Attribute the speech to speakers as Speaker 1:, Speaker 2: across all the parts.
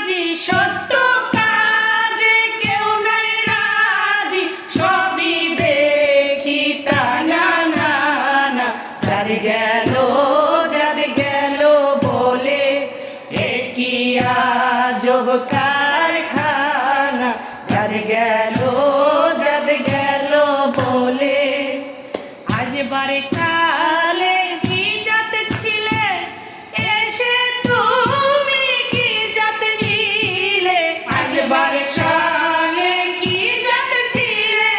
Speaker 1: কাজী, সত্য কাজে কেউ নাই রাজি, সবই দেখি তা না না না। যার গেল বলে এ কি আজব কারখানা। যার গেল বলে আসবার কালে কি জাত ছিলে, এসে তুমি কি জাত নিলে। আসবার কালে কি জাত ছিলে,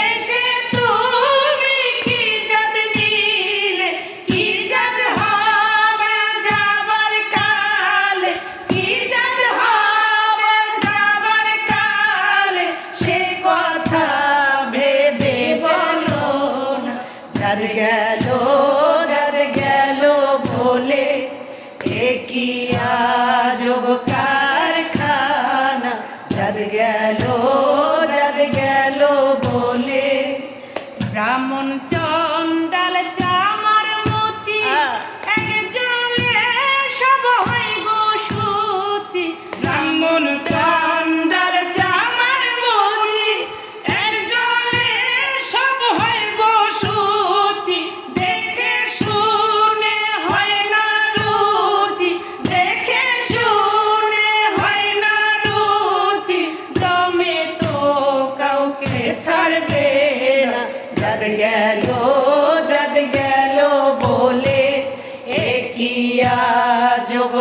Speaker 1: এসে তুমি কি জাত নিলে। কি জাত হবে যাবার কালে, কি জাত হবে যাবার কালে, সে কথা ভেবে বলো না। যার গেল বলে এ কি আজব কারখানা। যার গেল বলে ব্রাহ্মণ চন্ডাল চামার মুচি, একজনে সব হইব সূচি। ব্রাহ্মণ চন্ডাল চামার মুচি, একজনে সব হইব সূচি। দেখে শুনে হয় না রুচি, দেখে শুনে হয় না রুচি। দমে তো কাউকে ছাড়বে না। যার গেল বলে এ কি আজব